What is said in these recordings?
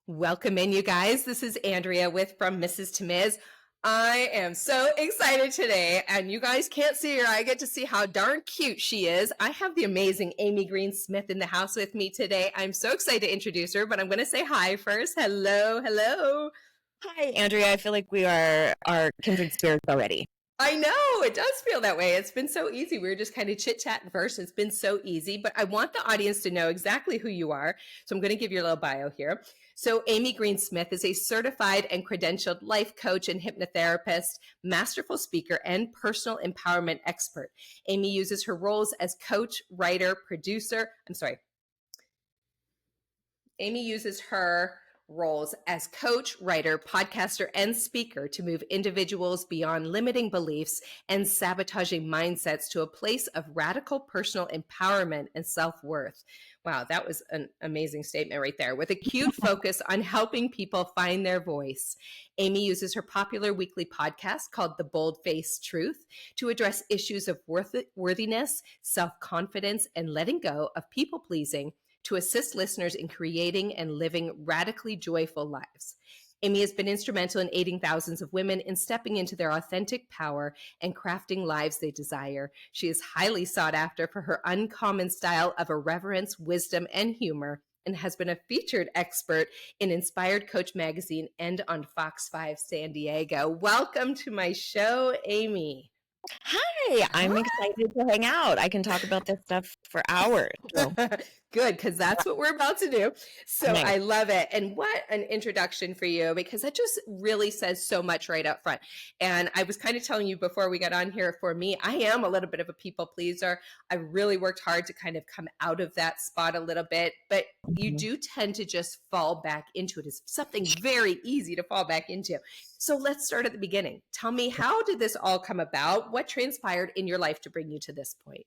Welcome in, you guys. This is Andrea with From Mrs. to Ms. I am so excited today, and you guys can't see her. I get to see how darn cute she is. I have the amazing Amy Green Smith in the house with me today. I'm so excited to introduce her, but I'm going to say hi first. Hello, hello. Hi, Andrea. I feel like we are kindred spirits already. I know, it does feel that way. It's been so easy. We were just kind of chit-chatting first. It's been so easy, but I want the audience to know exactly who you are. So I'm going to give you a little bio here. So Amy Green Smith is a certified and credentialed life coach and hypnotherapist, masterful speaker, and personal empowerment expert. Amy uses her roles as coach, writer, producer. Amy uses her roles as coach, writer, podcaster, and speaker to move individuals beyond limiting beliefs and sabotaging mindsets to a place of radical personal empowerment and self-worth. Wow, that was an amazing statement right there. With acute focus on helping people find their voice, Amy uses her popular weekly podcast called The Bold-Faced Truth to address issues of worthiness, self-confidence, and letting go of people-pleasing to assist listeners in creating and living radically joyful lives. Amy has been instrumental in aiding thousands of women in stepping into their authentic power and crafting lives they desire. She is highly sought after for her uncommon style of irreverence, wisdom, and humor, and has been a featured expert in Inspired Coach magazine and on Fox 5 San Diego. Welcome to my show, Amy. Hi, I'm excited to hang out. I can talk about this stuff for hours. So. Good, because that's what we're about to do. So nice. I love it. And what an introduction for you, because that just really says so much right up front. And I was kind of telling you before we got on here, for me, I am a little bit of a people pleaser. I really worked hard to kind of come out of that spot a little bit, but you do tend to just fall back into it. It's something very easy to fall back into. So let's start at the beginning. Tell me, how did this all come about? What transpired in your life to bring you to this point?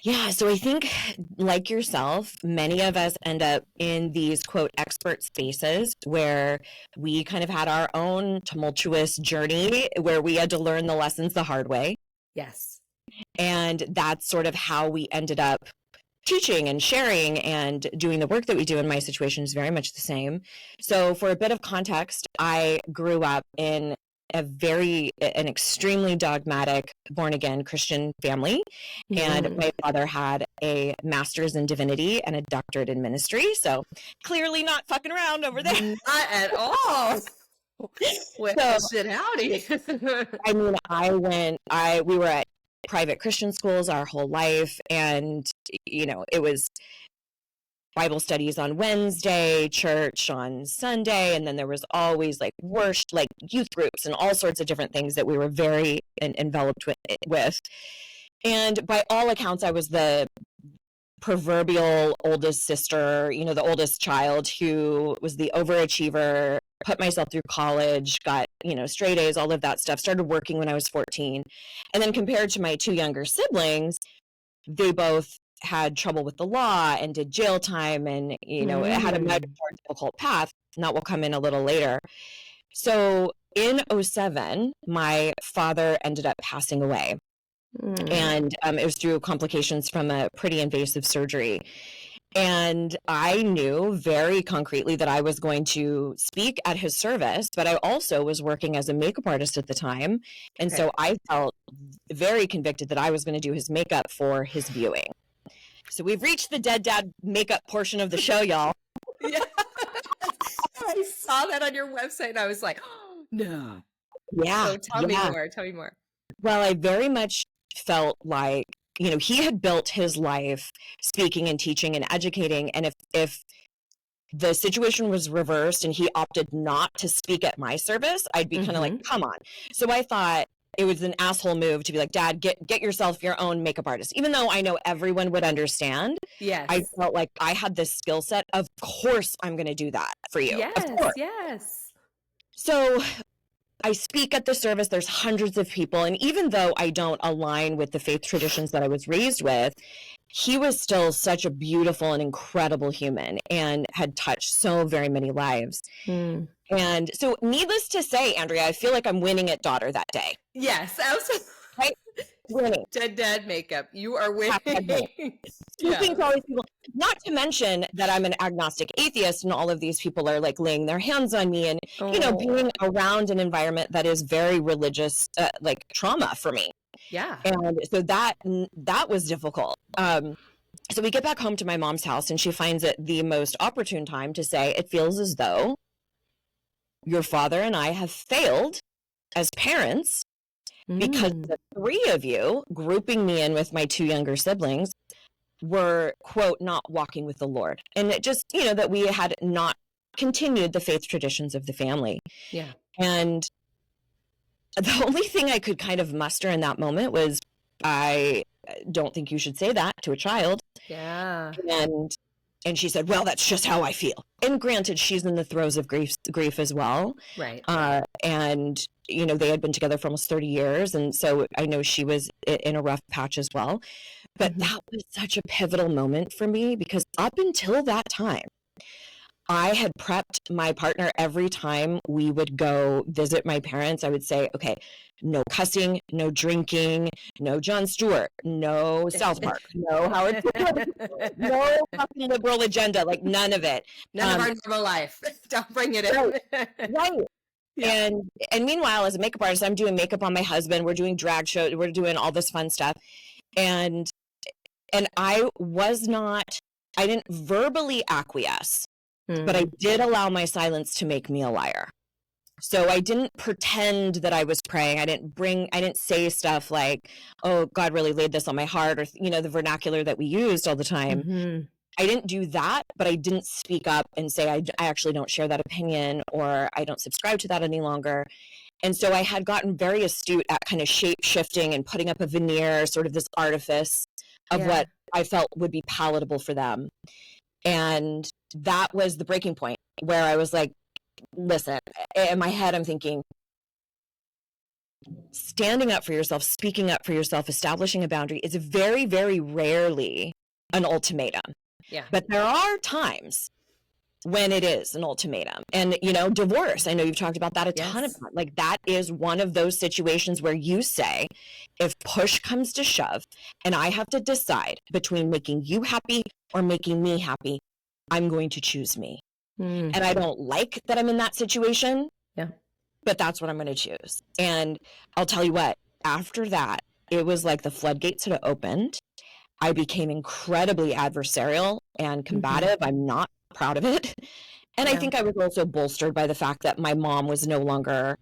Yeah, so I think, like yourself, many of us end up in these, quote, expert spaces where we kind of had our own tumultuous journey where we had to learn the lessons the hard way. Yes. And that's sort of how we ended up teaching and sharing and doing the work that we do. In my situation is very much the same. So for a bit of context, I grew up in an extremely dogmatic, born-again Christian family. And my father had a master's in divinity and a doctorate in ministry. So clearly not fucking around over there. Not at all. Well, shit, howdy. I mean, we were at private Christian schools our whole life. And, it was Bible studies on Wednesday, church on Sunday, and then there was always like worship, like youth groups and all sorts of different things that we were very enveloped with. And by all accounts, I was the proverbial oldest sister, the oldest child who was the overachiever, put myself through college, got, straight A's, all of that stuff, started working when I was 14. And then compared to my two younger siblings, they both had trouble with the law and did jail time and, it had a much more difficult path, and that will come in a little later. So in 2007, my father ended up passing away. And it was through complications from a pretty invasive surgery. And I knew very concretely that I was going to speak at his service, but I also was working as a makeup artist at the time. And so I felt very convicted that I was going to do his makeup for his viewing. So we've reached the dead dad makeup portion of the show, y'all. Yeah. I saw that on your website and I was like, oh, no. Yeah. So tell me more. Well, I very much felt like, he had built his life speaking and teaching and educating. And if the situation was reversed and he opted not to speak at my service, I'd be kind of like, come on. So I thought it was an asshole move to be like, Dad, get yourself your own makeup artist. Even though I know everyone would understand, yes. I felt like I had this skill set. Of course I'm going to do that for you. Yes. So I speak at the service. There's hundreds of people. And even though I don't align with the faith traditions that I was raised with, he was still such a beautiful and incredible human and had touched so very many lives. And so needless to say, Andrea, I feel like I'm winning at daughter that day. Yes, absolutely. Right? winning. Dead dad makeup. You are Hashtag winning. winning. Speaking Yeah. to all these people, not to mention that I'm an agnostic atheist and all of these people are like laying their hands on me and, you know, being around an environment that is very religious, like trauma for me. Yeah. And so that was difficult. So we get back home to my mom's house and she finds it the most opportune time to say, it feels as though your father and I have failed as parents because the three of you, grouping me in with my two younger siblings, were, quote, not walking with the Lord. And it just, you know, that we had not continued the faith traditions of the family. Yeah. And the only thing I could kind of muster in that moment was, I don't think you should say that to a child. Yeah. And she said, well, that's just how I feel. And granted, she's in the throes of grief as well. Right. And, you know, they had been together for almost 30 years. And so I know she was in a rough patch as well. But that was such a pivotal moment for me because up until that time, I had prepped my partner every time we would go visit my parents. I would say, okay, no cussing, no drinking, no Jon Stewart, no South Park, no Howard Stern, no fucking liberal agenda, like none of it. None of our normal life. Don't bring it in. Right. Yeah. And meanwhile, as a makeup artist, I'm doing makeup on my husband. We're doing drag shows. We're doing all this fun stuff. And I didn't verbally acquiesce, but I did allow my silence to make me a liar. So I didn't pretend that I was praying. I didn't say stuff like, oh, God really laid this on my heart, or, you know, the vernacular that we used all the time. I didn't do that, but I didn't speak up and say, I actually don't share that opinion, or I don't subscribe to that any longer. And so I had gotten very astute at kind of shape shifting and putting up a veneer, sort of this artifice of what I felt would be palatable for them. And that was the breaking point where I was like, listen, in my head, I'm thinking, standing up for yourself, speaking up for yourself, establishing a boundary is very, very rarely an ultimatum. Yeah. But there are times when it is an ultimatum. And, you know, divorce, I know you've talked about that a ton of times. Like, that is one of those situations where you say, if push comes to shove and I have to decide between making you happy or making me happy, I'm going to choose me. And I don't like that I'm in that situation. Yeah. But that's what I'm going to choose. And I'll tell you what, after that, it was like the floodgates had opened. I became incredibly adversarial and combative. I'm not proud of it. And I think I was also bolstered by the fact that my mom was no longer,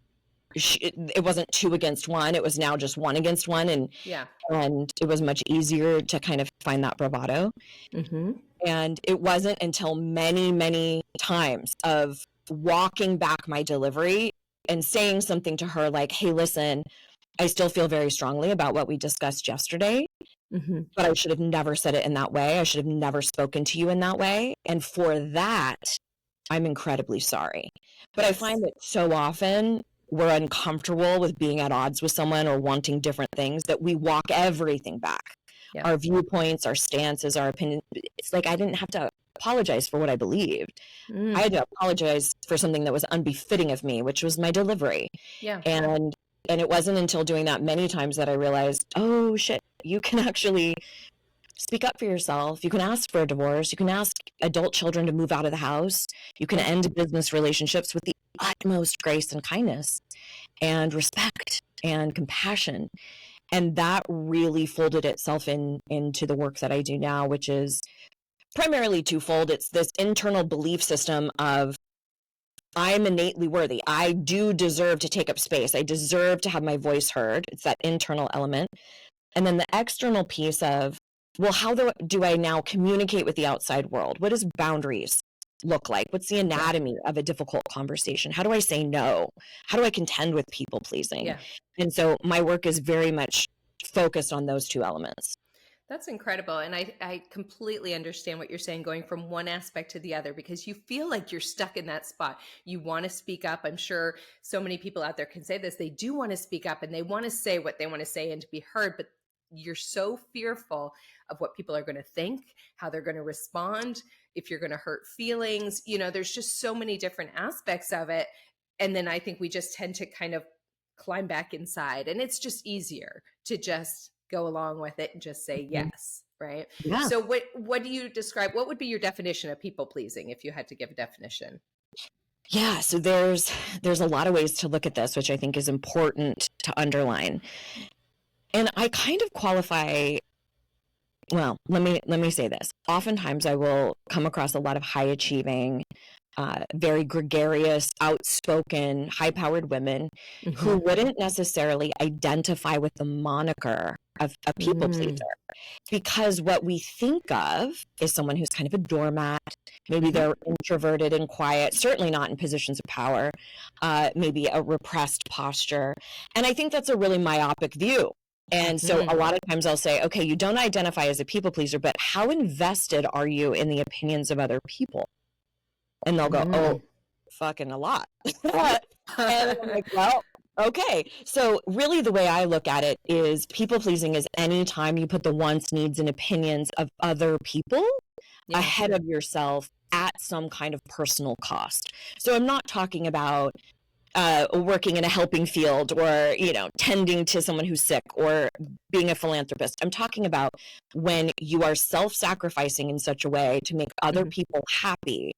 it wasn't 2 against 1. It was now just 1 against 1. And it was much easier to kind of find that bravado. And it wasn't until many, many times of walking back my delivery and saying something to her like, hey, listen, I still feel very strongly about what we discussed yesterday, but I should have never said it in that way. I should have never spoken to you in that way. And for that, I'm incredibly sorry. But I find that so often we're uncomfortable with being at odds with someone or wanting different things that we walk everything back. Our viewpoints, our stances, our opinion. It's like I didn't have to apologize for what I believed. I had to apologize for something that was unbefitting of me, which was my delivery. And it wasn't until doing that many times that I realized, oh shit, you can actually speak up for yourself. You can ask for a divorce. You can ask adult children to move out of the house. You can end business relationships with the utmost grace and kindness and respect and compassion. And that really folded itself into the work that I do now, which is primarily twofold. It's this internal belief system of I'm innately worthy. I do deserve to take up space. I deserve to have my voice heard. It's that internal element. And then the external piece of, well, how do I now communicate with the outside world? What does boundaries look like? What's the anatomy of a difficult conversation? How do I say no? How do I contend with people pleasing? And so my work is very much focused on those two elements. That's incredible. And I completely understand what you're saying, going from one aspect to the other, because you feel like you're stuck in that spot. You want to speak up. I'm sure so many people out there can say this. They do want to speak up and they want to say what they want to say and to be heard, but you're so fearful of what people are going to think, how they're going to respond, if you're going to hurt feelings. You know, there's just so many different aspects of it. And then I think we just tend to kind of climb back inside, and it's just easier to just go along with it and just say yes, right? Yeah. So what do you describe? What would be your definition of people pleasing if you had to give a definition? Yeah, so there's a lot of ways to look at this, which I think is important to underline. And I kind of qualify, well, let me say this. Oftentimes I will come across a lot of high achieving, very gregarious, outspoken, high powered women who wouldn't necessarily identify with the moniker of a people pleaser, because what we think of is someone who's kind of a doormat. Maybe they're introverted and quiet, certainly not in positions of power, maybe a repressed posture. And I think that's a really myopic view. And so a lot of times I'll say, okay, you don't identify as a people pleaser, but how invested are you in the opinions of other people? And they'll go, oh, fucking a lot. And I'm like, well, okay. So really the way I look at it is people pleasing is any time you put the wants, needs, and opinions of other people ahead of yourself at some kind of personal cost. So I'm not talking about working in a helping field or, tending to someone who's sick or being a philanthropist. I'm talking about when you are self-sacrificing in such a way to make other people happy,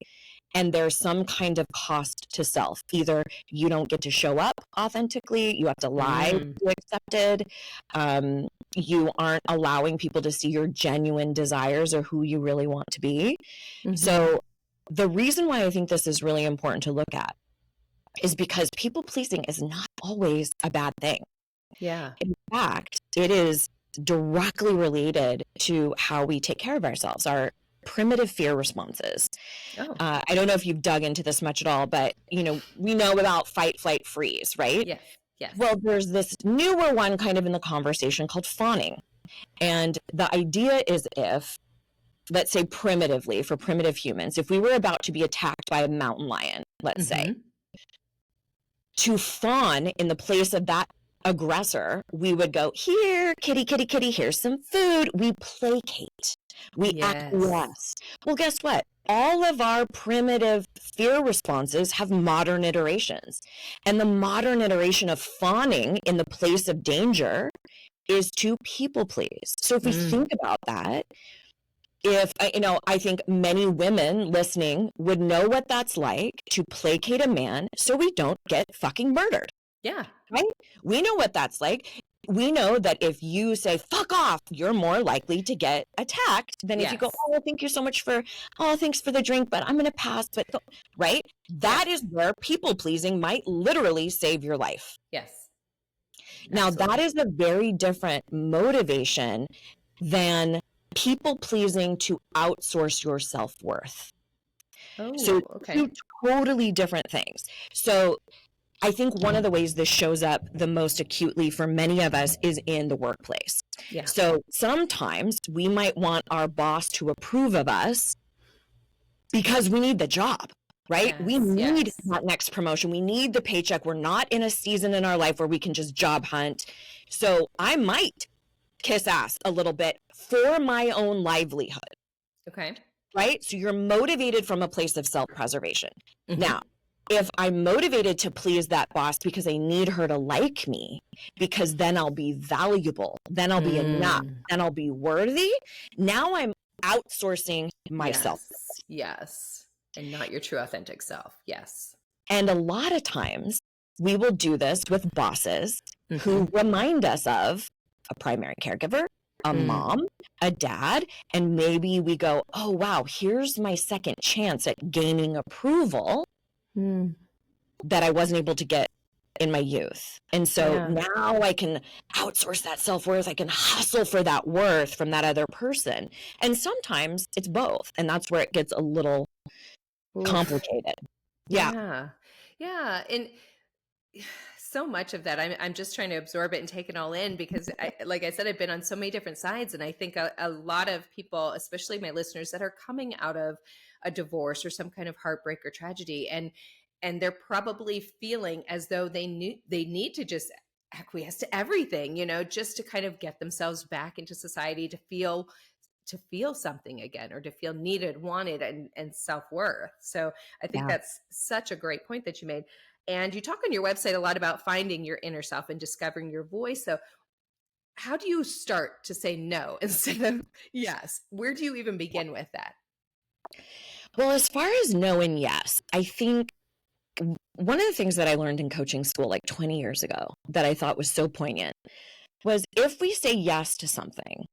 and there's some kind of cost to self. Either you don't get to show up authentically, you have to lie to be accepted, you aren't allowing people to see your genuine desires or who you really want to be. So the reason why I think this is really important to look at is because people pleasing is not always a bad thing. Yeah. In fact, it is directly related to how we take care of ourselves, our primitive fear responses. I don't know if you've dug into this much at all, but we know about fight, flight, freeze, right? Yes. Yes. Well, there's this newer one kind of in the conversation called fawning. And the idea is, if, let's say primitively, for primitive humans, if we were about to be attacked by a mountain lion, let's say, to fawn in the place of that aggressor, we would go, here, kitty, kitty, kitty, here's some food. We placate. We acquiesce. Well, guess what? All of our primitive fear responses have modern iterations. And the modern iteration of fawning in the place of danger is to people please. So if we think about that, I think many women listening would know what that's like to placate a man so we don't get fucking murdered. Yeah. Right? We know what that's like. We know that if you say, fuck off, you're more likely to get attacked than if you go, oh, thank you so much thanks for the drink, but I'm going to pass. But right? That is where people pleasing might literally save your life. Yes. Now, that is a very different motivation than people pleasing to outsource your self-worth. So two totally different things. So I think one of the ways this shows up the most acutely for many of us is in the workplace. So sometimes we might want our boss to approve of us because we need the job, right? We need that next promotion. We need the paycheck. We're not in a season in our life where we can just job hunt. So I might kiss ass a little bit for my own livelihood. Right? So you're motivated from a place of self-preservation. Now, if I'm motivated to please that boss because I need her to like me, because then I'll be valuable, then I'll be enough, then I'll be worthy, now I'm outsourcing myself. Yes. And not your true authentic self. Yes. And a lot of times we will do this with bosses who remind us of a primary caregiver, a mom, a dad, and maybe we go, oh, wow, here's my second chance at gaining approval that I wasn't able to get in my youth. And so now I can outsource that self-worth. I can hustle for that worth from that other person. And sometimes it's both. And that's where it gets a little complicated. Yeah. And so much of that, I'm just trying to absorb it and take it all in because, like I said, I've been on so many different sides. And I think a lot of people, especially my listeners that are coming out of a divorce or some kind of heartbreak or tragedy, and they're probably feeling as though they need to just acquiesce to everything, just to kind of get themselves back into society, to feel something again, or to feel needed, wanted, and self-worth. So I think that's such a great point that you made. And you talk on your website a lot about finding your inner self and discovering your voice. So how do you start to say no instead of yes? Where do you even begin with that? Well, as far as no and yes, I think one of the things that I learned in coaching school like 20 years ago that I thought was so poignant was if we say yes to something,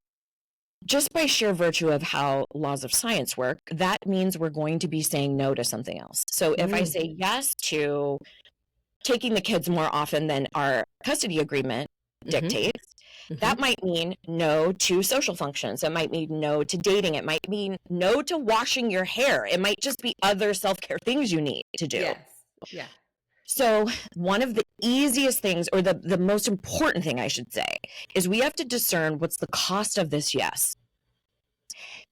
just by sheer virtue of how laws of science work, that means we're going to be saying no to something else. So if I say yes to taking the kids more often than our custody agreement dictates, that might mean no to social functions. It might mean no to dating. It might mean no to washing your hair. It might just be other self-care things you need to do. Yes. Yeah. So one of the easiest things, or the most important thing I should say, is we have to discern what's the cost of this yes.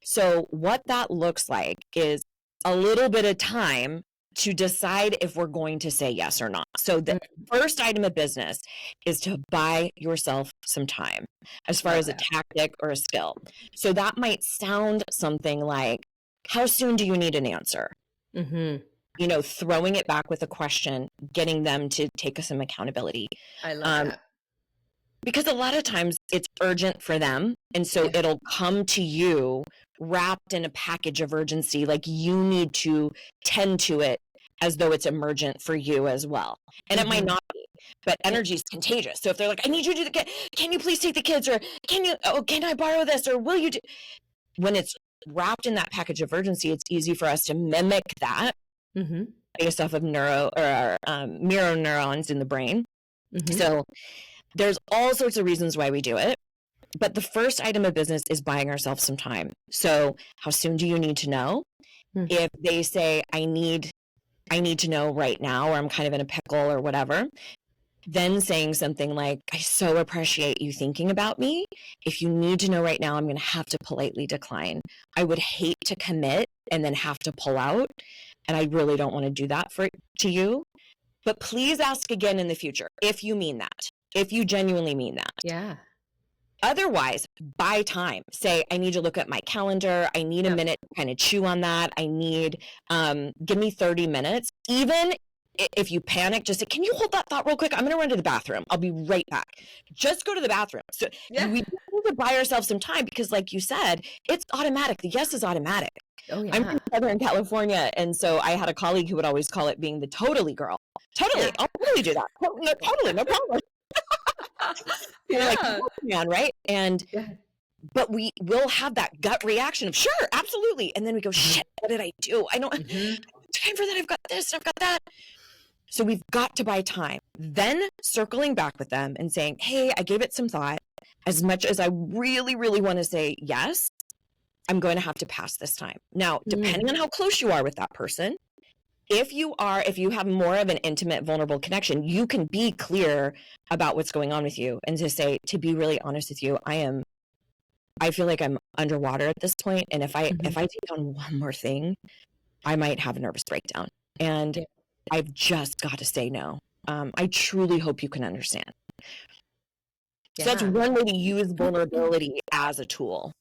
So what that looks like is a little bit of time to decide if we're going to say yes or not. So the first item of business is to buy yourself some time as far as a tactic or a skill. So that might sound something like, how soon do you need an answer? You know, throwing it back with a question, getting them to take some accountability. I love that. Because a lot of times it's urgent for them. And so it'll come to you wrapped in a package of urgency, like you need to tend to it as though it's emergent for you as well. And it might not be, but energy is contagious. So if they're like, I need you to do can you please take the kids? Or can I borrow this? Or will you do? When it's wrapped in that package of urgency, it's easy for us to mimic that based off of mirror neurons in the brain. So there's all sorts of reasons why we do it. But the first item of business is buying ourselves some time. So how soon do you need to know? If they say, I need to know right now, or I'm kind of in a pickle or whatever, then saying something like, I so appreciate you thinking about me. If you need to know right now, I'm going to have to politely decline. I would hate to commit and then have to pull out. And I really don't want to do that to you. But please ask again in the future if you mean that, if you genuinely mean that. Yeah. Otherwise, buy time. Say, I need to look at my calendar. I need a minute to kind of chew on that. I need, give me 30 minutes. Even if you panic, just say, can you hold that thought real quick? I'm going to run to the bathroom. I'll be right back. Just go to the bathroom. So we need to buy ourselves some time because like you said, it's automatic. The yes is automatic. Oh, yeah. I'm from Southern California. And so I had a colleague who would always call it being the totally girl. Totally. I'll totally do that. No, totally. No problem. Like, man, right? And but we will have that gut reaction of sure, absolutely, and then we go, shit, what did I do? I don't have time for that. I've got this, I've got that. So we've got to buy time. Then circling back with them and saying, hey, I gave it some thought. As much as I really, really want to say yes, I'm going to have to pass this time. Now, depending on how close you are with that person, if you have more of an intimate, vulnerable connection, you can be clear about what's going on with you and to say, to be really honest with you, I feel like I'm underwater at this point. And if I take on one more thing, I might have a nervous breakdown. And I've just got to say no. I truly hope you can understand. So that's one way to use vulnerability as a tool.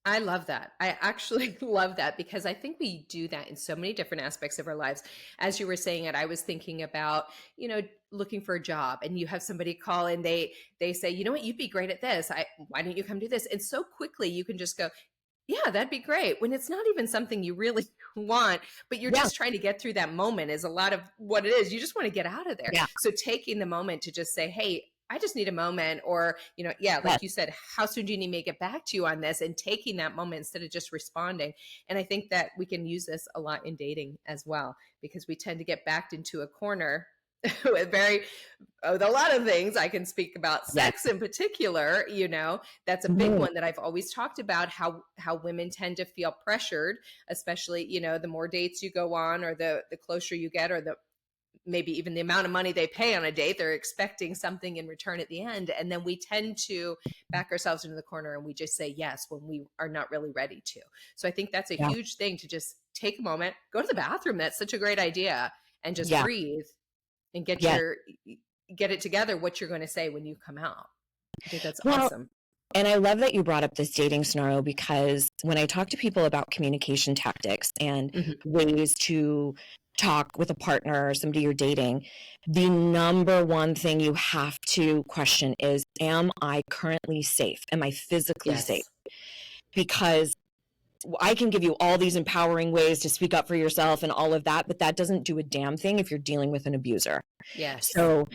I love that. I actually love that because I think we do that in so many different aspects of our lives. As you were saying it, I was thinking about, looking for a job and you have somebody call and they say, you know what, you'd be great at this. Why don't you come do this? And so quickly you can just go, yeah, that'd be great. When it's not even something you really want, but you're just trying to get through that moment is a lot of what it is. You just want to get out of there. Yeah. So taking the moment to just say, hey, I just need a moment, or, like you said, how soon do you need me to get back to you on this, and taking that moment instead of just responding. And I think that we can use this a lot in dating as well, because we tend to get backed into a corner with a lot of things. I can speak about sex in particular, that's a big one that I've always talked about, how women tend to feel pressured, especially, the more dates you go on, or the closer you get, or maybe even the amount of money they pay on a date, they're expecting something in return at the end. And then we tend to back ourselves into the corner and we just say yes when we are not really ready to. So I think that's a huge thing, to just take a moment, go to the bathroom. That's such a great idea. And just breathe and get it together, what you're going to say when you come out. I think that's awesome. And I love that you brought up this dating scenario, because when I talk to people about communication tactics and ways to talk with a partner or somebody you're dating, the number one thing you have to question is, am I currently safe? Am I physically safe? Because I can give you all these empowering ways to speak up for yourself and all of that, but that doesn't do a damn thing if you're dealing with an abuser. Yes. So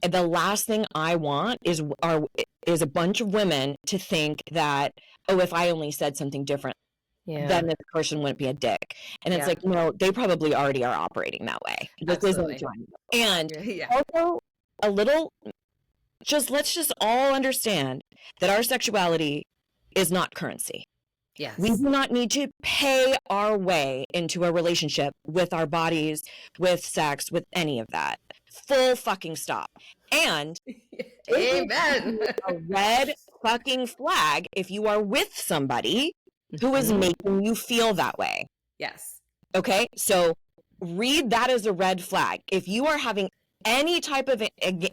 the last thing I want is a bunch of women to think that, oh, if I only said something different, then this person wouldn't be a dick. And it's like, no, they probably already are operating that way. Absolutely. And also a little, let's just all understand that our sexuality is not currency. Yes. We do not need to pay our way into a relationship with our bodies, with sex, with any of that. Full fucking stop. And amen. A red fucking flag if you are with somebody who is making you feel that way. Yes. Okay, so read that as a red flag. If you are having any type of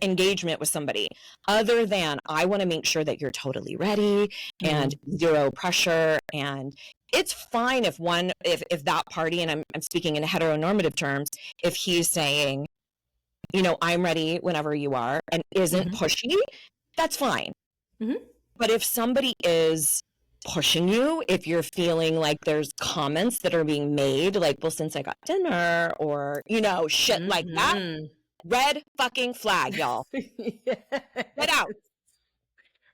engagement with somebody other than, I want to make sure that you're totally ready and zero pressure, and it's fine if that party, and I'm speaking in heteronormative terms, if he's saying, you know, I'm ready whenever you are, and isn't pushy, that's fine. But if somebody is pushing you, if you're feeling like there's comments that are being made, like, well, since I got dinner, or, you know, shit like that, red fucking flag, y'all. Get out.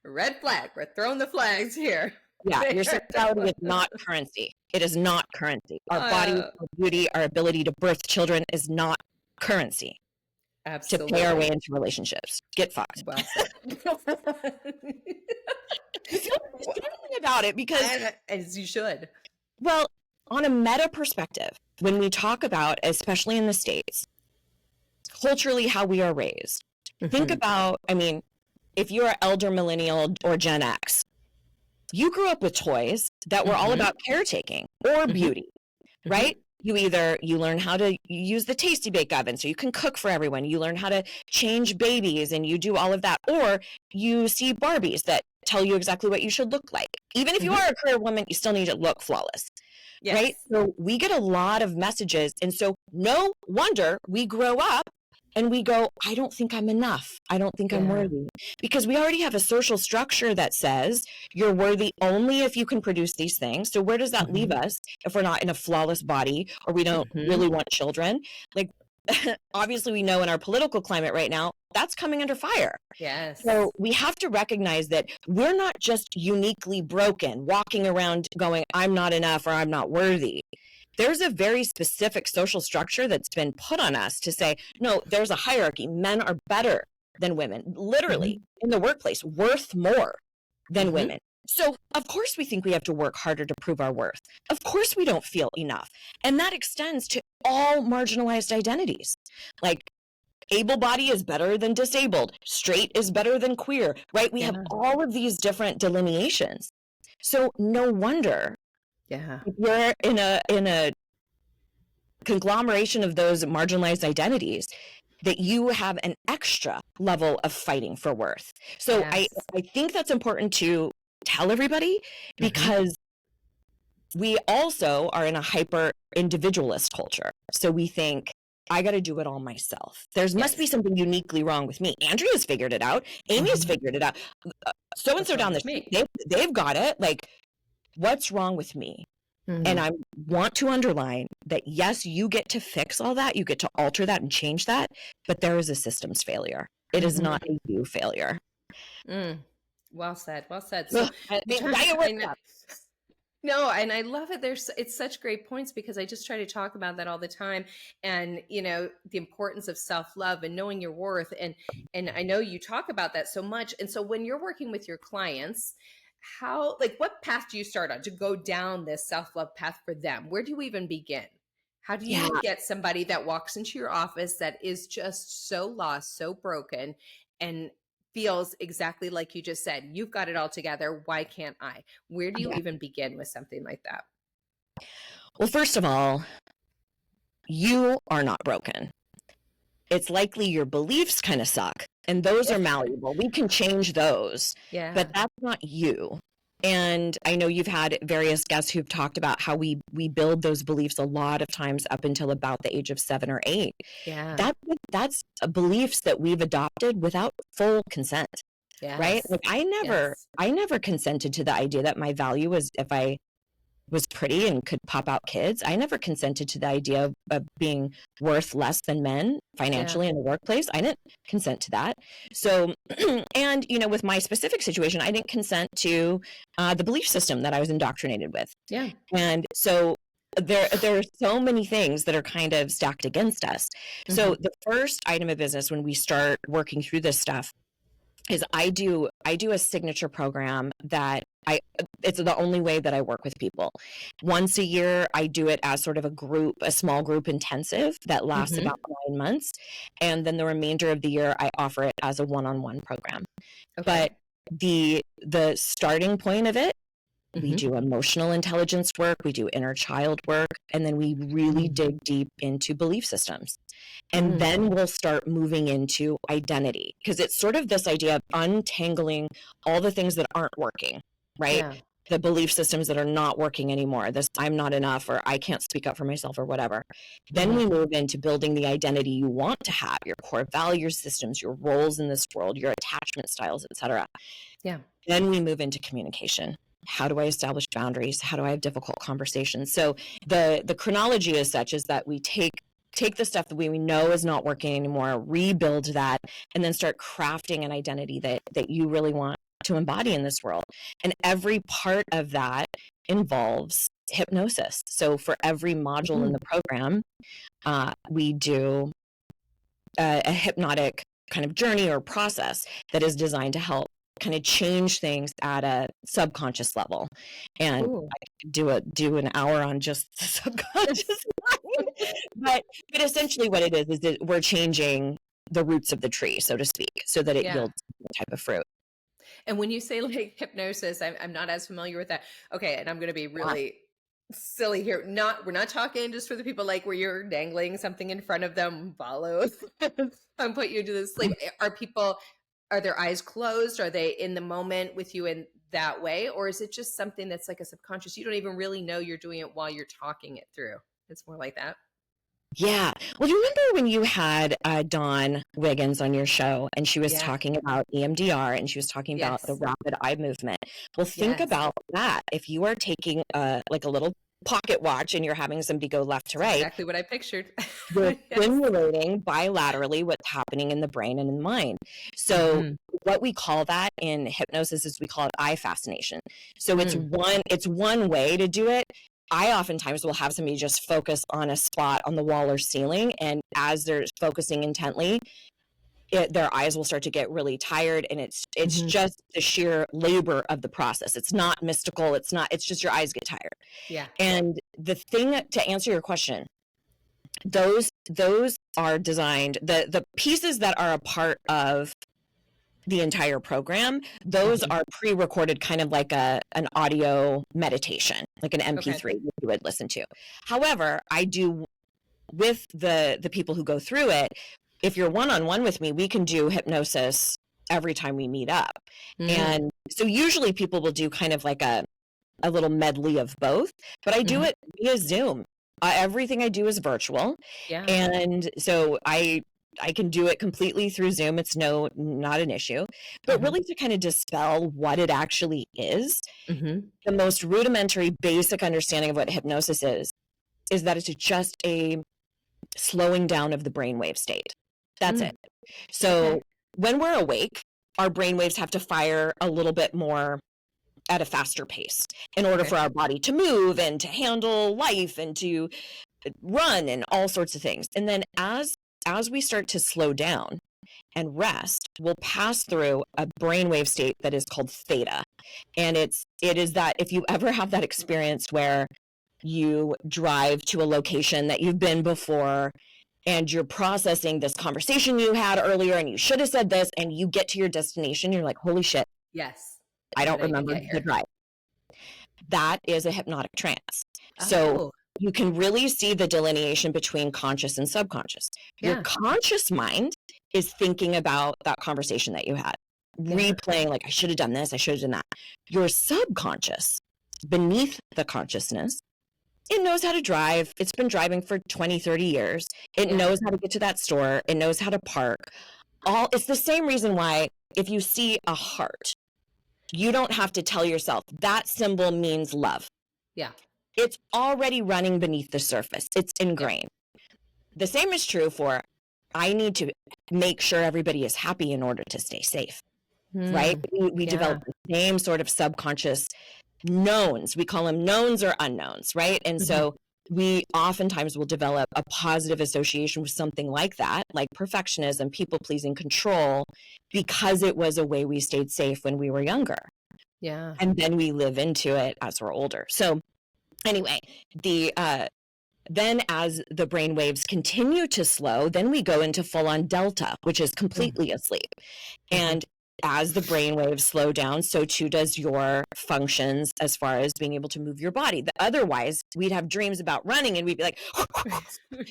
Red flag. We're throwing the flags here. Yeah, your sexuality is not currency. It is not currency. Our body, our beauty, our ability to birth children is not currency. Absolutely. To pay our way into relationships. Get fucked. Well said. I feel strongly about it because, as you should. Well, on a meta perspective, when we talk about, especially in the States, culturally how we are raised, think about, I mean, if you're elder millennial or Gen X, you grew up with toys that were all about caretaking or beauty, right? You learn how to use the Tasty Bake Oven so you can cook for everyone. You learn how to change babies and you do all of that. Or you see Barbies that tell you exactly what you should look like. Even if you are a career woman, you still need to look flawless, right? So we get a lot of messages. And so no wonder we grow up and we go, I don't think I'm enough. I don't think I'm worthy. Because we already have a social structure that says you're worthy only if you can produce these things. So where does that leave us if we're not in a flawless body, or we don't really want children? Like, obviously we know in our political climate right now, that's coming under fire. Yes. So we have to recognize that we're not just uniquely broken, walking around going, I'm not enough or I'm not worthy. There's a very specific social structure that's been put on us to say, no, there's a hierarchy. Men are better than women, literally in the workplace, worth more than women. So of course we think we have to work harder to prove our worth. Of course we don't feel enough. And that extends to all marginalized identities. Like, able body is better than disabled. Straight is better than queer, right? We have all of these different delineations. So no wonder if you're in a conglomeration of those marginalized identities, that you have an extra level of fighting for worth. So I think that's important to tell everybody, because we also are in a hyper individualist culture. So we think, I got to do it all myself. There must be something uniquely wrong with me. Andrea's figured it out. Amy's figured it out. So-and-so down the street, they've got it. Like, what's wrong with me? And I want to underline that, yes, you get to fix all that. You get to alter that and change that. But there is a systems failure. It is not a you failure. Well said. Well said. So, no, and I love it. It's such great points, because I just try to talk about that all the time. And, you know, the importance of self-love and knowing your worth. And I know you talk about that so much. And so when you're working with your clients, what path do you start on to go down this self-love path for them? Where do you even begin? How do you get somebody that walks into your office that is just so lost, so broken, and feels exactly like you just said, you've got it all together, why can't I? Where do you even begin with something like that? Well, first of all, you are not broken. It's likely your beliefs kind of suck, and those are malleable. We can change those, but that's not you. And I know you've had various guests who've talked about how we build those beliefs a lot of times up until about the age of 7 or 8. Yeah. That's beliefs that we've adopted without full consent, right? Yes. Like Yes. I never consented to the idea that my value was if I was pretty and could pop out kids. I never consented to the idea of being worth less than men financially in the workplace. I didn't consent to that. So, and with my specific situation, I didn't consent to the belief system that I was indoctrinated with. Yeah. And so there are so many things that are kind of stacked against us. So the first item of business when we start working through this stuff is I do a signature program that it's the only way that I work with people. Once a year, I do it as sort of a small group intensive that lasts about 9 months. And then the remainder of the year, I offer it as a one-on-one program. Okay. But the starting point of it, we do emotional intelligence work, we do inner child work, and then we really dig deep into belief systems. And then we'll start moving into identity, because it's sort of this idea of untangling all the things that aren't working, right? Yeah. The belief systems that are not working anymore, this I'm not enough, or I can't speak up for myself, or whatever. Then we move into building the identity you want to have, your core value systems, your roles in this world, your attachment styles, etc. Yeah. Then we move into communication. How do I establish boundaries? How do I have difficult conversations? So the chronology is such is that we take the stuff that we know is not working anymore, rebuild that, and then start crafting an identity that you really want to embody in this world. And every part of that involves hypnosis. So for every module in the program, we do a hypnotic kind of journey or process that is designed to help kind of change things at a subconscious level. And I could do an hour on just the subconscious mind. But essentially what it is that we're changing the roots of the tree, so to speak, so that it yields a type of fruit. And when you say like hypnosis, I'm not as familiar with that. Okay, and I'm going to be really silly here. We're not talking just for the people like where you're dangling something in front of them, follow and put you to sleep. Are their eyes closed? Are they in the moment with you in that way? Or is it just something that's like a subconscious? You don't even really know you're doing it while you're talking it through. It's more like that. Yeah. Well, you remember when you had Dawn Wiggins on your show and she was talking about EMDR and she was talking about the rapid eye movement? Well, think about that. If you are taking like a little pocket watch and you're having somebody go left to right. Exactly what I pictured. You're stimulating bilaterally what's happening in the brain and in the mind. So what we call that in hypnosis is we call it eye fascination. So it's one way to do it. I oftentimes will have somebody just focus on a spot on the wall or ceiling, and as they're focusing intently, their eyes will start to get really tired, and it's just the sheer labor of the process. It's not mystical. It's just your eyes get tired. Yeah. And the thing to answer your question, those are designed, the pieces that are a part of the entire program, those are pre-recorded, kind of like an audio meditation, like an MP3 you would listen to. However, I do with the people who go through it, if you're one-on-one with me, we can do hypnosis every time we meet up. And so usually people will do kind of like a little medley of both, but I do it via Zoom. Everything I do is virtual. Yeah. And so I can do it completely through Zoom. It's not an issue. But really to kind of dispel what it actually is, the most rudimentary, basic understanding of what hypnosis is that it's just a slowing down of the brainwave state. That's it. So when we're awake, our brainwaves have to fire a little bit more at a faster pace in order for our body to move and to handle life and to run and all sorts of things. And then as we start to slow down and rest, we'll pass through a brainwave state that is called theta. And it is that if you ever have that experience where you drive to a location that you've been before and you're processing this conversation you had earlier and you should have said this, and you get to your destination, you're like, holy shit. Yes. I don't remember the drive. That is a hypnotic trance. So you can really see the delineation between conscious and subconscious. Your conscious mind is thinking about that conversation that you had. replaying, like, I should have done this, I should have done that. Your subconscious, beneath the consciousness, it knows how to drive. It's been driving for 20, 30 years. It knows how to get to that store. It knows how to park. It's the same reason why if you see a heart, you don't have to tell yourself that symbol means love. Yeah. It's already running beneath the surface. It's ingrained. The same is true for, I need to make sure everybody is happy in order to stay safe, right? We develop the same sort of subconscious knowns. We call them knowns or unknowns, right? And so we oftentimes will develop a positive association with something like that, like perfectionism, people-pleasing, control, because it was a way we stayed safe when we were younger. Yeah. And then we live into it as we're older. So anyway, then as the brain waves continue to slow, then we go into full-on delta, which is completely asleep. And as the brain waves slow down, so too does your functions as far as being able to move your body. Otherwise, we'd have dreams about running and we'd be like,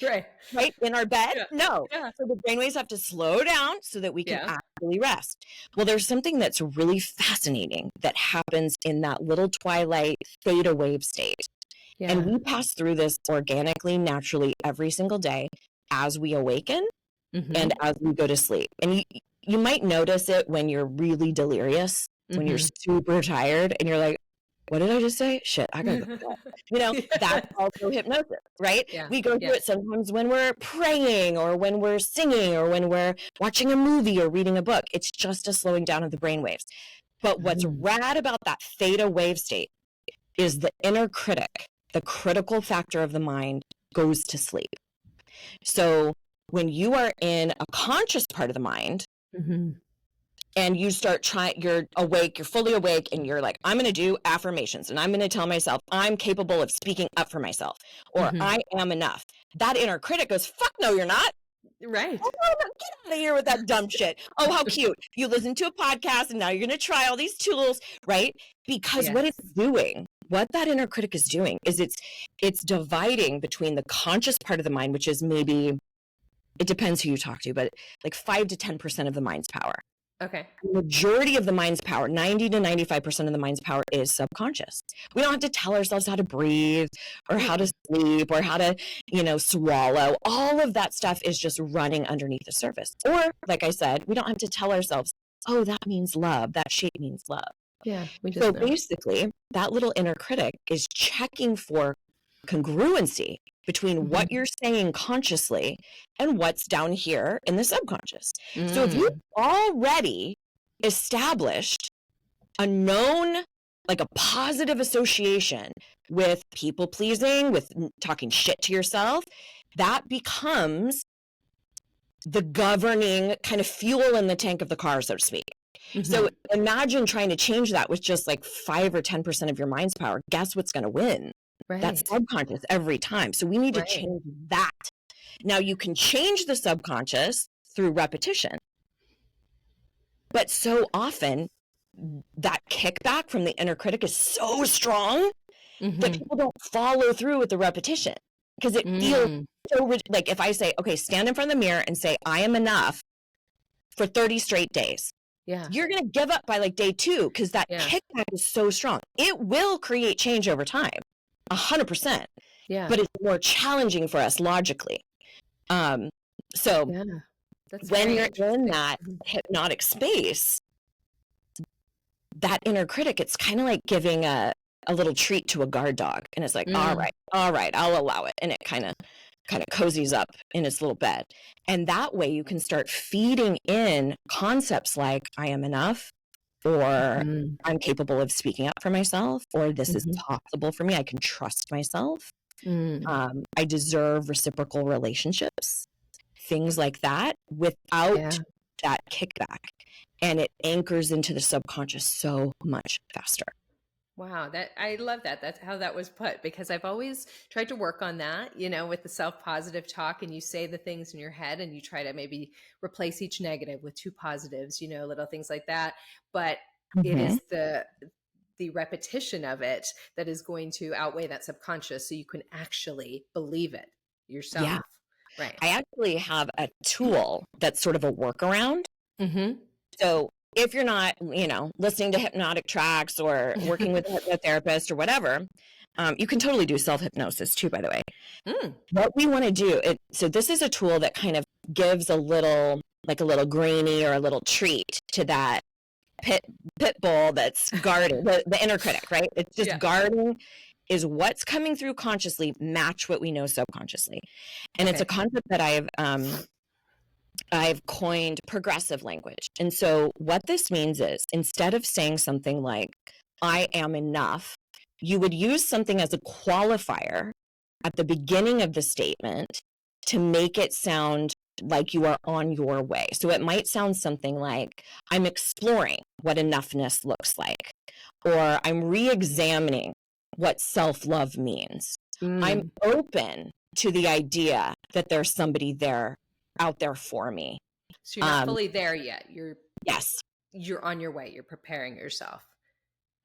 right in our bed. No. So the brain waves have to slow down so that we can actually rest. Well, there's something that's really fascinating that happens in that little twilight theta wave state. And we pass through this organically, naturally, every single day as we awaken and as we go to sleep. And you might notice it when you're really delirious, when you're super tired and you're like, what did I just say? Shit, I gotta go to bed. That's also hypnosis, right? We go through it sometimes when we're praying or when we're singing or when we're watching a movie or reading a book. It's just a slowing down of the brain waves. But what's rad about that theta wave state is the inner critic, the critical factor of the mind, goes to sleep. So when you are in a conscious part of the mind and you start you're awake, you're fully awake, and you're like, I'm going to do affirmations and I'm going to tell myself I'm capable of speaking up for myself, or I am enough. That inner critic goes, fuck no, you're not. Right. Oh, get out of here with that dumb shit. Oh, how cute. You listen to a podcast and now you're going to try all these tools, right? Because what it's doing, what that inner critic is doing is it's dividing between the conscious part of the mind, which is maybe, it depends who you talk to, but like 5 to 10% of the mind's power. Okay. The majority of the mind's power, 90 to 95% of the mind's power, is subconscious. We don't have to tell ourselves how to breathe or how to sleep or how to, swallow. All of that stuff is just running underneath the surface. Or, like I said, we don't have to tell ourselves, oh, that means love. That shape means love. Yeah. We just So know. basically, that little inner critic is checking for congruency between what you're saying consciously and what's down here in the subconscious. So if you've already established a known, like a positive association with people pleasing, with talking shit to yourself, that becomes the governing kind of fuel in the tank of the car, so to speak. So imagine trying to change that with just like 5 or 10% of your mind's power. Guess what's going to win? That's subconscious every time. So we need to change that. Now you can change the subconscious through repetition. But so often that kickback from the inner critic is so strong that people don't follow through with the repetition because it feels so like if I say, okay, stand in front of the mirror and say, I am enough for 30 straight days. You're going to give up by like day 2 because that kickback is so strong. It will create change over time. 100%. But it's more challenging for us logically. So when you're in that hypnotic space, that inner critic, it's kind of like giving a little treat to a guard dog. And it's like, all right, I'll allow it. And it kind of cozies up in its little bed. And that way you can start feeding in concepts like I am enough, or I'm capable of speaking up for myself, or this is possible for me. I can trust myself. I deserve reciprocal relationships, things like that, without that kickback. And it anchors into the subconscious so much faster. Wow, I love that. That's how that was put, because I've always tried to work on that, with the self-positive talk, and you say the things in your head and you try to maybe replace each negative with 2 positives, little things like that. But it is the repetition of it that is going to outweigh that subconscious, so you can actually believe it yourself. Yeah. Right. I actually have a tool that's sort of a workaround. So if you're not, listening to hypnotic tracks or working with a hypnotherapist or whatever, you can totally do self-hypnosis too, by the way. What we want to do, so this is a tool that kind of gives a little greenie or a little treat to that pit bull that's guarding, the inner critic, right? It's just guarding is what's coming through consciously match what we know subconsciously. And it's a concept that I've coined progressive language. And so what this means is, instead of saying something like, I am enough, you would use something as a qualifier at the beginning of the statement to make it sound like you are on your way. So it might sound something like, I'm exploring what enoughness looks like, or I'm re-examining what self-love means. I'm open to the idea that there's somebody out there for me. So you're not fully there yet. Yes. You're on your way. You're preparing yourself.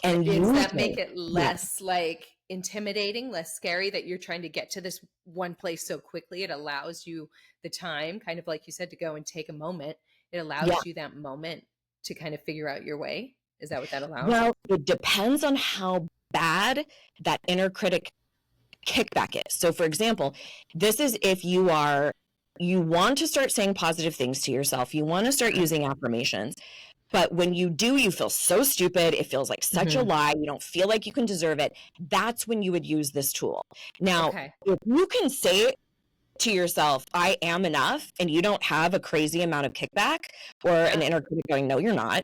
And does that make it less like intimidating, less scary that you're trying to get to this one place so quickly? It allows you the time, kind of like you said, to go and take a moment. It allows you that moment to kind of figure out your way. Is that what that allows? Well, it depends on how bad that inner critic kickback is. So for example, this is if you want to start saying positive things to yourself, you want to start using affirmations, but when you do, you feel so stupid. It feels like such a lie. You don't feel like you can deserve it. That's when you would use this tool. Now, if you can say to yourself, I am enough, and you don't have a crazy amount of kickback or an inner critic going, no, you're not,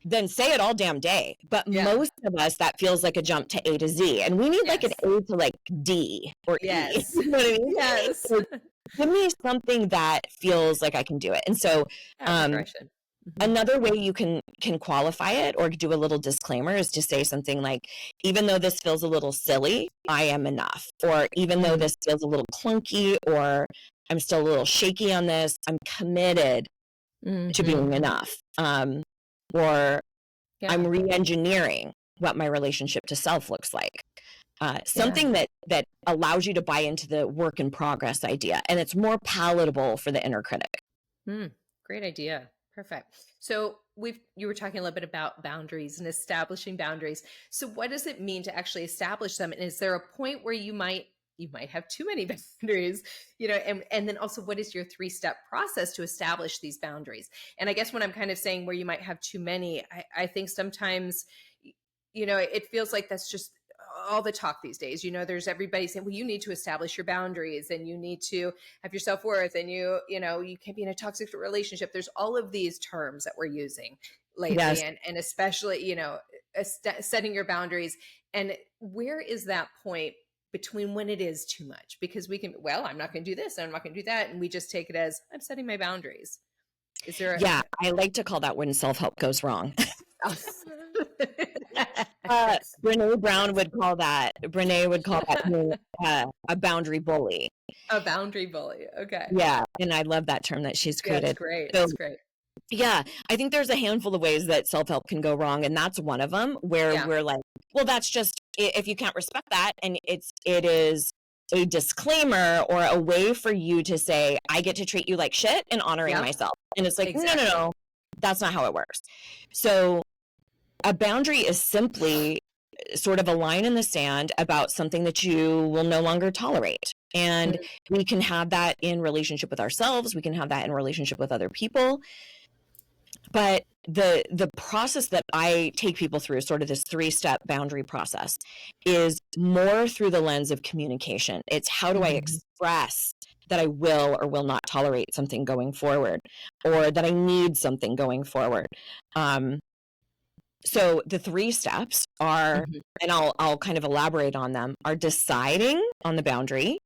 then say it all damn day. But most of us, that feels like a jump to A to Z. And we need like an A to like D or E. You know what I mean? Yes. So give me something that feels like I can do it. And so another way you can qualify it or do a little disclaimer is to say something like, even though this feels a little silly, I am enough. Or even though this feels a little clunky, or I'm still a little shaky on this, I'm committed to being enough. Or I'm re-engineering what my relationship to self looks like. Something that allows you to buy into the work in progress idea, and it's more palatable for the inner critic. Great idea. Perfect. So you were talking a little bit about boundaries and establishing boundaries. So what does it mean to actually establish them? And is there a point where you might have too many boundaries, and then also, what is your 3-step process to establish these boundaries? And I guess when I'm kind of saying where you might have too many, I think sometimes, it feels like that's just all the talk these days. There's everybody saying, well, you need to establish your boundaries, and you need to have your self-worth, and you can't be in a toxic relationship. There's all of these terms that we're using lately, and especially, setting your boundaries. And where is that point between when it is too much? Because I'm not going to do this, and I'm not going to do that, and we just take it as, I'm setting my boundaries. Is there I like to call that when self-help goes wrong. Brene Brown would call that a boundary bully. A boundary bully. Okay. Yeah. And I love that term that she's created. That's great. So, that's great. Yeah. I think there's a handful of ways that self-help can go wrong. And that's one of them, where we're like, well, that's just, if you can't respect that, and it is a disclaimer or a way for you to say, I get to treat you like shit and honoring myself. And it's like, no, that's not how it works. So a boundary is simply sort of a line in the sand about something that you will no longer tolerate. And we can have that in relationship with ourselves. We can have that in relationship with other people. But the process that I take people through, sort of this 3-step boundary process, is more through the lens of communication. It's how do I express that I will or will not tolerate something going forward, or that I need something going forward. So the 3 steps are, and I'll kind of elaborate on them, are deciding on the boundary.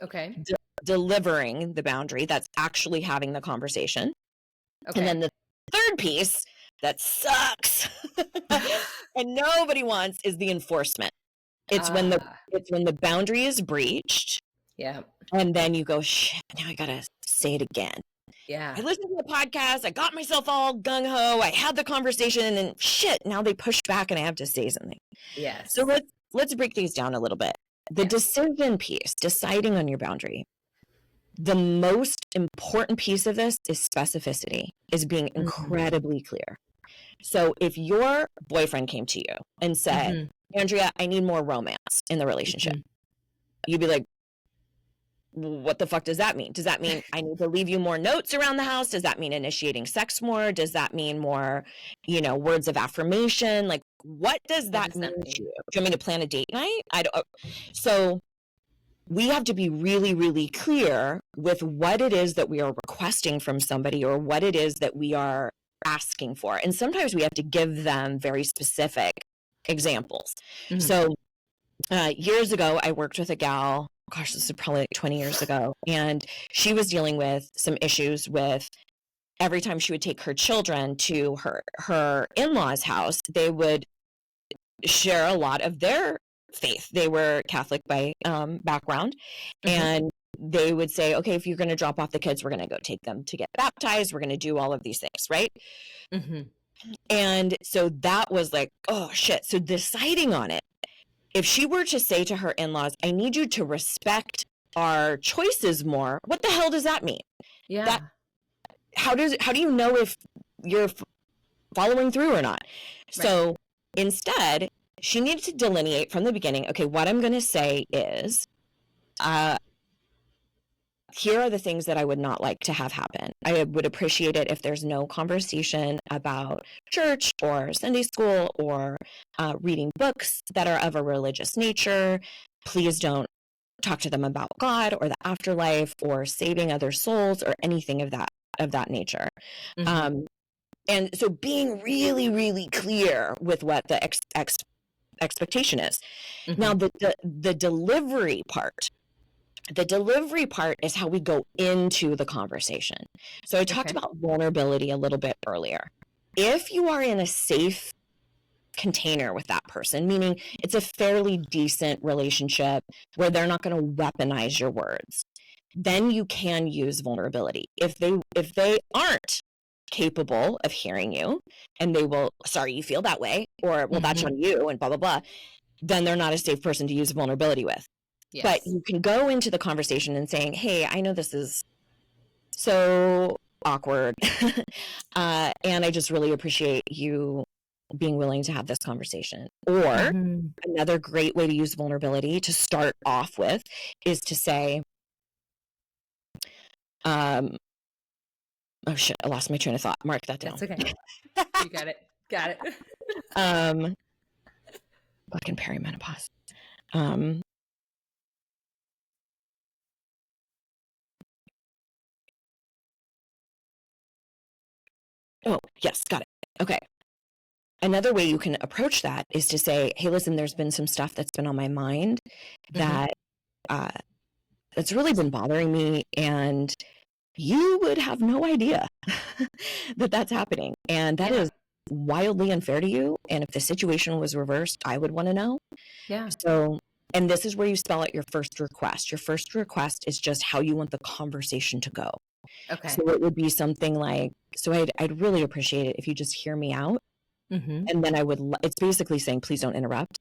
Okay. Delivering the boundary. That's actually having the conversation. Okay. And then the 3rd piece that sucks and nobody wants is the enforcement. It's when the boundary is breached. Yeah. And then you go, shit, now I gotta say it again. Yeah. I listened to the podcast. I got myself all gung-ho. I had the conversation, and then shit, now they push back and I have to say something. Yes. So let's break these down a little bit. The decision piece, deciding on your boundary. The most important piece of this is specificity, is being incredibly clear. So if your boyfriend came to you and said, Andrea, I need more romance in the relationship, you'd be like, what the fuck does that mean? Does that mean I need to leave you more notes around the house? Does that mean initiating sex more? Does that mean more, words of affirmation? Like, what does that mean to you? Do you want me to plan a date night? So we have to be really, really clear with what it is that we are requesting from somebody or what it is that we are asking for. And sometimes we have to give them very specific examples. So years ago, I worked with a gal, gosh, this is probably like 20 years ago, and she was dealing with some issues with every time she would take her children to her in-laws' house, they would share a lot of their faith. They were Catholic by background, and they would say, okay, if you're going to drop off the kids, we're going to go take them to get baptized. We're going to do all of these things, right? And so that was like, oh shit. So deciding on it, if she were to say to her in-laws, I need you to respect our choices more, what the hell does that mean? Yeah. How do you know if you're following through or not? Right. So instead, she needed to delineate from the beginning, okay, what I'm going to say is, here are the things that I would not like to have happen. I would appreciate it if there's no conversation about church or Sunday school or reading books that are of a religious nature. Please don't talk to them about God or the afterlife or saving other souls or anything of that nature. And so being really, really clear with what the expectation is. Now, the delivery part. The delivery part is how we go into the conversation. So I talked about vulnerability a little bit earlier. If you are in a safe container with that person, meaning it's a fairly decent relationship where they're not going to weaponize your words, then you can use vulnerability. If they aren't capable of hearing you and they will, sorry, you feel that way, or well, that's on you and blah, blah, blah, then they're not a safe person to use vulnerability with. Yes. But you can go into the conversation and saying, hey, I know this is so awkward. And I just really appreciate you being willing to have this conversation. Or another great way to use vulnerability to start off with is to say, oh shit, I lost my train of thought. Mark that down. That's okay. You got it. Got it. Fucking perimenopause. Oh, yes, got it. Okay. Another way you can approach that is to say, hey, listen, there's been some stuff that's been on my mind that that's really been bothering me, and you would have no idea that that's happening. And that is wildly unfair to you. And if the situation was reversed, I would want to know. Yeah. So, and this is where you spell out your first request. Your first request is just how you want the conversation to go. Okay. So it would be something like, so I'd really appreciate it if you just hear me out. And then it's basically saying, please don't interrupt.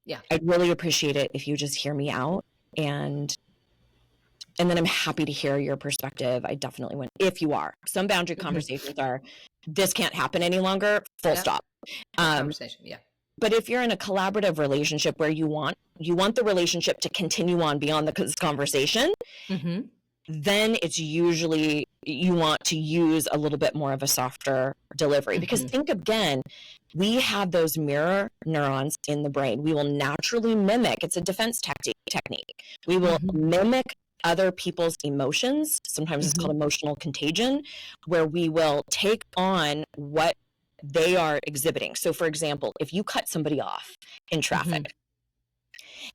Yeah. I'd really appreciate it if you just hear me out. And then I'm happy to hear your perspective. I definitely would, if you are. Some boundary conversations are, this can't happen any longer, full stop. Conversation, yeah. But if you're in a collaborative relationship where you want the relationship to continue on beyond this conversation, then it's usually you want to use a little bit more of a softer delivery. Because think again, we have those mirror neurons in the brain. We will naturally mimic, it's a defense technique. We will mimic other people's emotions. Sometimes it's called emotional contagion, where we will take on what they are exhibiting. So for example, if you cut somebody off in traffic,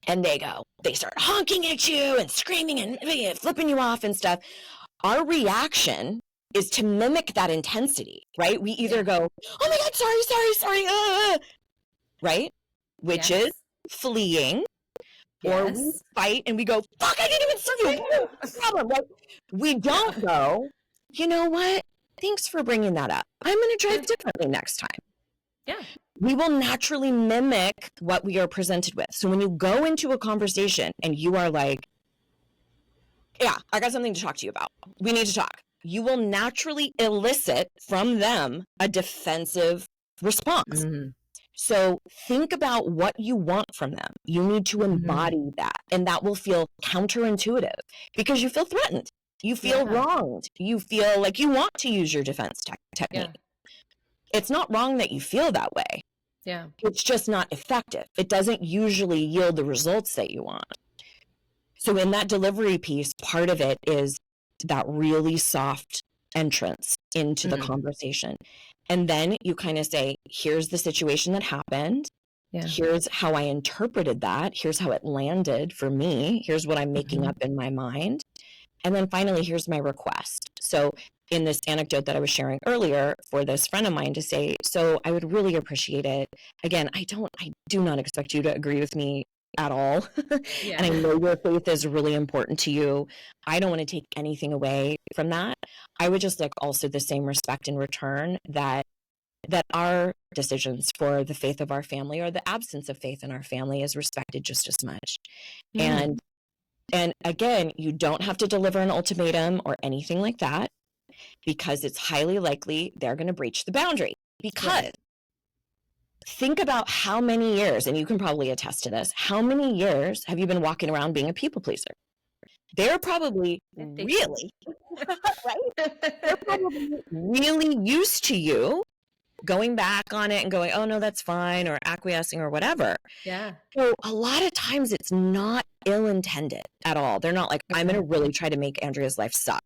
and they start honking at you and screaming and flipping you off and stuff, our reaction is to mimic that intensity, right? We either go, oh my God, sorry, right? Which is fleeing, or we fight and we go, fuck, I didn't even serve you. What's the problem? Like, we don't go, you know what? Thanks for bringing that up. I'm going to drive differently next time. Yeah. We will naturally mimic what we are presented with. So when you go into a conversation and you are like, yeah, I got something to talk to you about. We need to talk. You will naturally elicit from them a defensive response. Mm-hmm. So think about what you want from them. You need to embody that, and that will feel counterintuitive because you feel threatened. You feel Yeah. wronged. You feel like you want to use your defense technique. It's not wrong that you feel that way. Yeah. It's just not effective. It doesn't usually yield the results that you want. So in that delivery piece, part of it is that really soft entrance into the conversation. And then you kind of say, here's the situation that happened. Yeah. Here's how I interpreted that. Here's how it landed for me. Here's what I'm making up in my mind. And then finally, here's my request. So in this anecdote that I was sharing earlier for this friend of mine to say, so I would really appreciate it. Again, I do not expect you to agree with me at all. Yeah. And I know your faith is really important to you. I don't want to take anything away from that. I would just like also the same respect in return that our decisions for the faith of our family or the absence of faith in our family is respected just as much. And again, you don't have to deliver an ultimatum or anything like that because it's highly likely they're going to breach the boundary. Because think about how many years, and you can probably attest to this, how many years have you been walking around being a people pleaser? They're probably really, right? They're probably really used to you going back on it and going, oh, no, that's fine, or acquiescing or whatever. Yeah. So a lot of times it's not ill-intended at all. They're not like, I'm going to really try to make Andrea's life suck.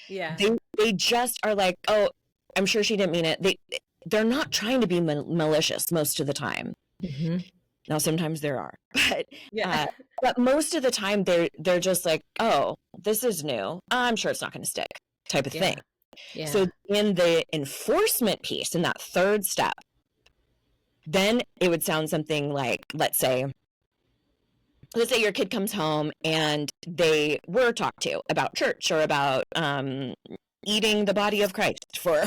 Yeah. They just are like, oh, I'm sure she didn't mean it. They're not trying to be malicious most of the time. Now, sometimes there are, but most of the time they're just like, oh, this is new. I'm sure it's not going to stick type of thing. Yeah. So in the enforcement piece, in that third step, then it would sound something like, let's say your kid comes home and they were talked to about church or about eating the body of Christ for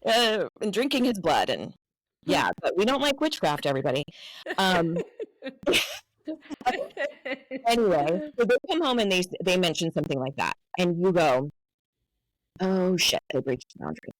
and drinking his blood. And yeah, but we don't like witchcraft, everybody. Anyway, so they come home and they mention something like that. And you go, oh shit, they breached the boundary.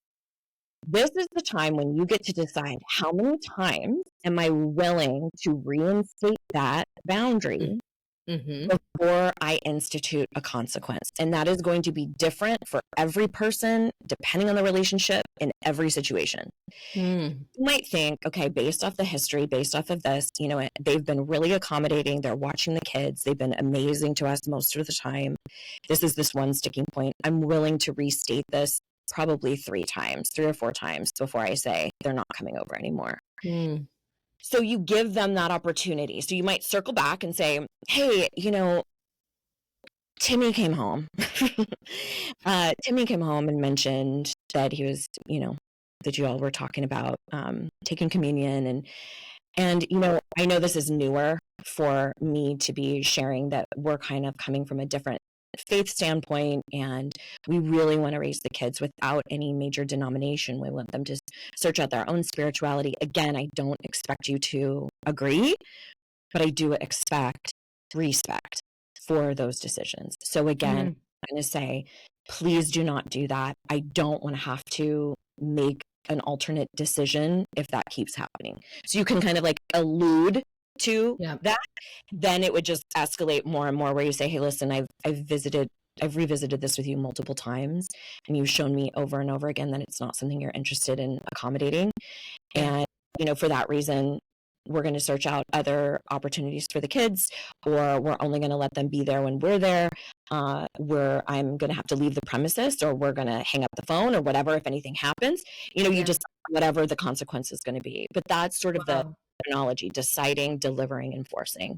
This is the time when you get to decide how many times am I willing to reinstate that boundary before I institute a consequence. And that is going to be different for every person, depending on the relationship in every situation. You might think, okay, based off the history, based off of this, they've been really accommodating. They're watching the kids. They've been amazing to us most of the time. This is this one sticking point. I'm willing to restate this probably 3 or 4 times before I say they're not coming over anymore. So you give them that opportunity. So you might circle back and say, hey, Timmy came home. Timmy came home and mentioned that he was, that you all were talking about taking communion. And I know this is newer for me to be sharing that we're kind of coming from a different faith standpoint, and we really want to raise the kids without any major denomination. We want them to search out their own spirituality. Again, I don't expect you to agree, but I do expect respect for those decisions. So again, I'm going to say, please do not do that. I don't want to have to make an alternate decision if that keeps happening. So you can kind of like allude to that, then it would just escalate more and more where you say, hey, listen, I've revisited this with you multiple times, and you've shown me over and over again that it's not something you're interested in accommodating. And, for that reason, we're going to search out other opportunities for the kids, or we're only going to let them be there when we're there, where I'm going to have to leave the premises, or we're going to hang up the phone or whatever, if anything happens, you just, whatever the consequence is going to be. But that's sort of the terminology: deciding, delivering, enforcing.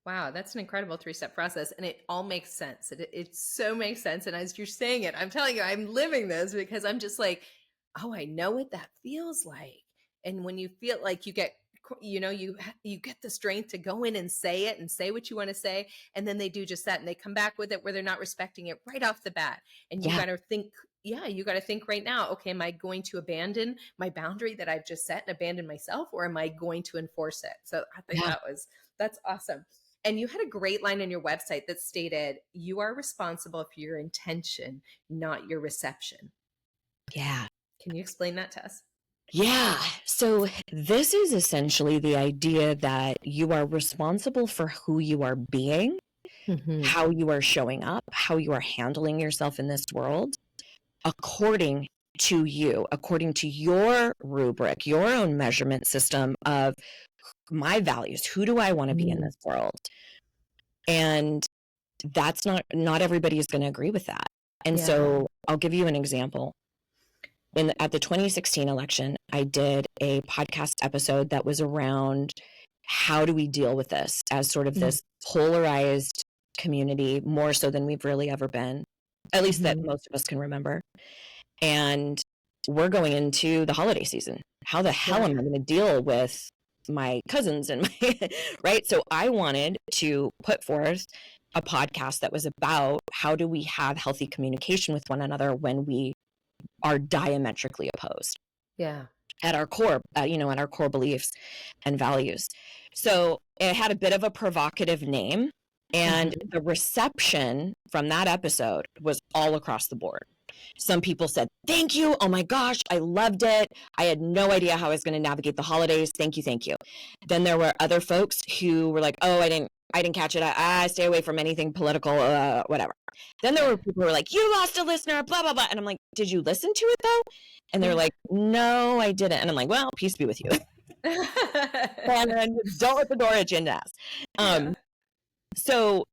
Wow, that's an incredible 3-step process, and it all makes sense. It so makes sense. And as you're saying it, I'm telling you, I'm living this, because I'm just like, oh, I know what that feels like. And when you feel like you get, you get the strength to go in and say it and say what you want to say, and then they do just that, and they come back with it where they're not respecting it right off the bat. And you got to think, you got to think right now, okay, am I going to abandon my boundary that I've just set and abandon myself, or am I going to enforce it? So I think that's awesome. And you had a great line on your website that stated, you are responsible for your intention, not your reception. Yeah. Can you explain that to us? Yeah. So this is essentially the idea that you are responsible for who you are being, how you are showing up, how you are handling yourself in this world, according to you, according to your rubric, your own measurement system of my values. Who do I want to be in this world? And that's not everybody is going to agree with that. And so I'll give you an example. At the 2016 election, I did a podcast episode that was around how do we deal with this as sort of this polarized community, more so than we've really ever been, at least that most of us can remember. And we're going into the holiday season. How the hell am I going to deal with my cousins and my, right? So I wanted to put forth a podcast that was about how do we have healthy communication with one another when we are diametrically opposed. Yeah. At our core, at our core beliefs and values. So it had a bit of a provocative name, and the reception from that episode was all across the board. Some people said, thank you. Oh my gosh, I loved it. I had no idea how I was going to navigate the holidays. Thank you. Thank you. Then there were other folks who were like, oh, I didn't catch it. I stay away from anything political, whatever. Then there were people who were like, you lost a listener, blah, blah, blah. And I'm like, did you listen to it though? And they're like, no, I didn't. And I'm like, well, peace be with you. And then don't let the door at your ass. So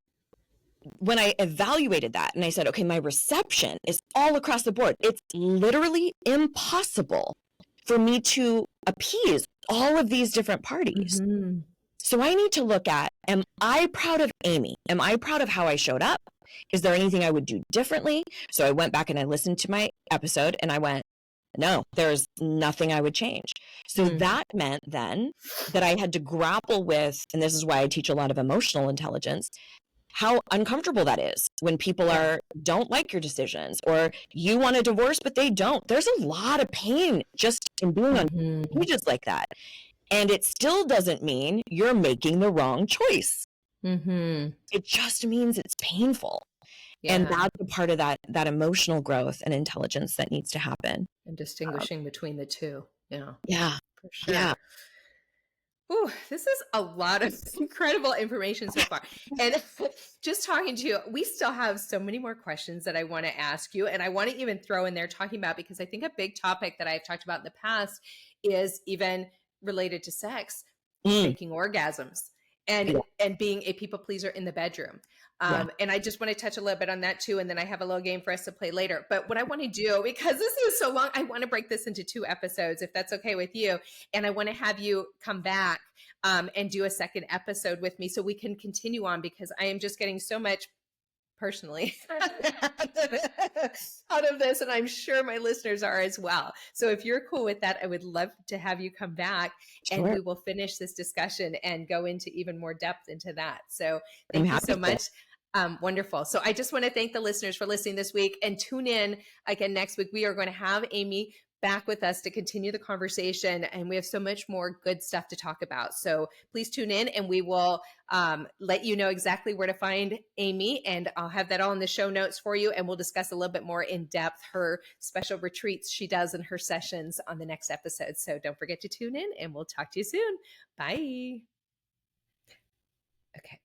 when I evaluated that and I said, okay, my reception is all across the board. It's literally impossible for me to appease all of these different parties. So I need to look at, am I proud of Amy? Am I proud of how I showed up? Is there anything I would do differently? So I went back and I listened to my episode and I went, no, there's nothing I would change. So that meant then that I had to grapple with, and this is why I teach a lot of emotional intelligence, how uncomfortable that is when people don't like your decisions, or you want a divorce, but they don't. There's a lot of pain just in being on pages like that. And it still doesn't mean you're making the wrong choice. It just means it's painful. And that's a part of that emotional growth and intelligence that needs to happen. And distinguishing between the two. Yeah. For sure. Yeah. Ooh, this is a lot of incredible information so far. And just talking to you, we still have so many more questions that I want to ask you. And I want to even throw in there talking about, because I think a big topic that I've talked about in the past is even related to sex, faking orgasms and being a people pleaser in the bedroom. And I just want to touch a little bit on that too. And then I have a little game for us to play later. But what I want to do, because this is so long, I want to break this into 2 episodes, if that's okay with you. And I want to have you come back and do a second episode with me so we can continue on, because I am just getting so much personally out of this. And I'm sure my listeners are as well. So if you're cool with that, I would love to have you come back and we will finish this discussion and go into even more depth into that. So thank you so much. Wonderful. So I just want to thank the listeners for listening this week, and tune in again next week. We are going to have Amy back with us to continue the conversation, and we have so much more good stuff to talk about. So please tune in, and we will let you know exactly where to find Amy, and I'll have that all in the show notes for you, and we'll discuss a little bit more in depth her special retreats she does in her sessions on the next episode. So don't forget to tune in, and we'll talk to you soon. Bye. Okay.